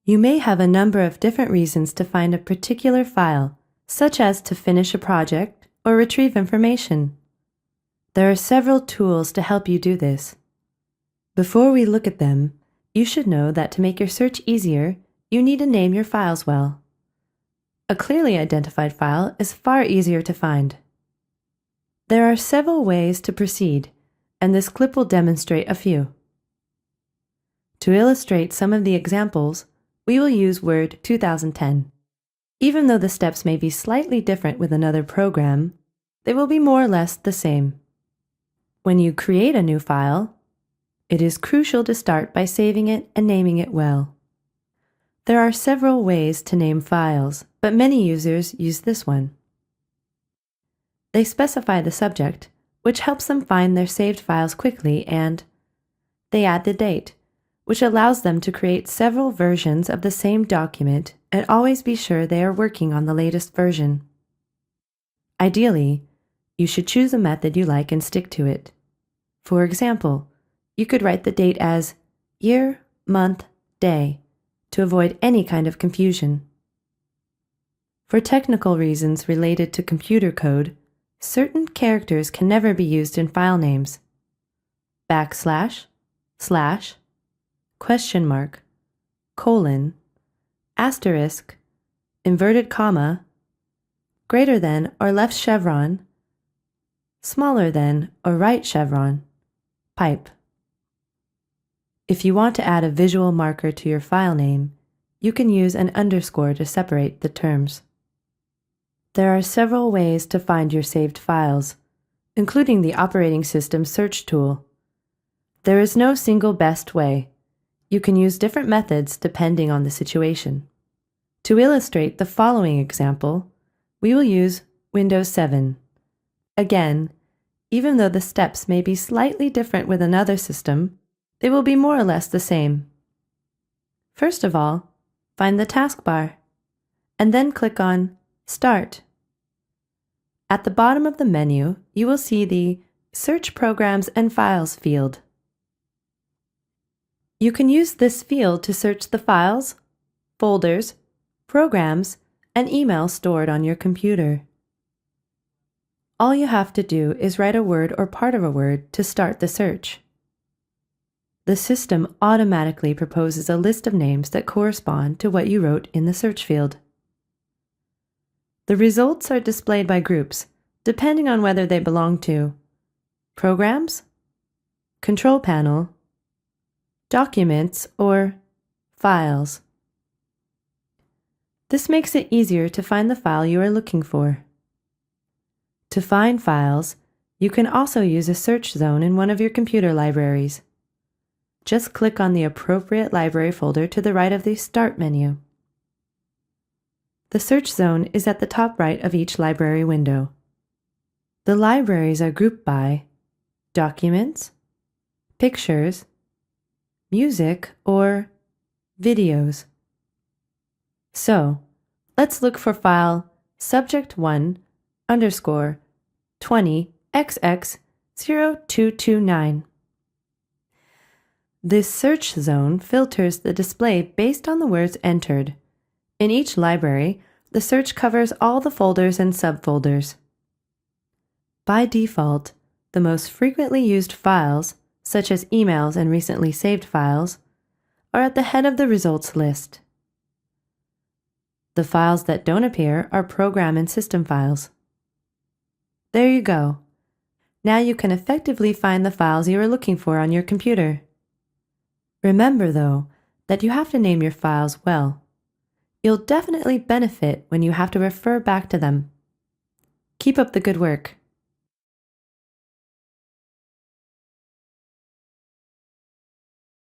You may have a number of different reasons to find a particular file, such as to finish a project or retrieve information. There are several tools to help you do this. Before we look at them, you should know that to make your search easier, you need to name your files well. A clearly identified file is far easier to find. There are several ways to proceed, and this clip will demonstrate a few. To illustrate some of the examples, we will use Word 2010. Even though the steps may be slightly different with another program, they will be more or less the same. When you create a new file, it is crucial to start by saving it and naming it well. There are several ways to name files, but many users use this one. They specify the subject, which helps them find their saved files quickly, and they add the date, which allows them to create several versions of the same document and always be sure they are working on the latest version. Ideally, you should choose a method you like and stick to it. For example, you could write the date as year, month, day to avoid any kind of confusion. For technical reasons related to computer code, certain characters can never be used in file names. Backslash, slash, question mark, colon, asterisk, inverted comma, greater than or left chevron, smaller than or right chevron, pipe. If you want to add a visual marker to your file name, you can use an underscore to separate the terms. There are several ways to find your saved files, including the operating system search tool. There is no single best way. You can use different methods depending on the situation. To illustrate the following example, we will use Windows 7. Again, even though the steps may be slightly different with another system, they will be more or less the same. First of all, find the taskbar, and then click on Start. At the bottom of the menu, you will see the Search Programs and Files field. You can use this field to search the files, folders, programs, and email stored on your computer. All you have to do is write a word or part of a word to start the search. The system automatically proposes a list of names that correspond to what you wrote in the search field. The results are displayed by groups, depending on whether they belong to Programs, Control Panel, Documents, or Files. This makes it easier to find the file you are looking for. To find files, you can also use a search zone in one of your computer libraries. Just click on the appropriate library folder to the right of the Start menu. The search zone is at the top right of each library window. The libraries are grouped by Documents, Pictures, Music, or Videos. So, let's look for file subject1 underscore 20xx0229. This search zone filters the display based on the words entered. In each library, the search covers all the folders and subfolders. By default, the most frequently used files, such as emails and recently saved files, are at the head of the results list. The files that don't appear are program and system files. There you go. Now you can effectively find the files you are looking for on your computer. Remember, though, that you have to name your files well. You'll definitely benefit when you have to refer back to them. Keep up the good work.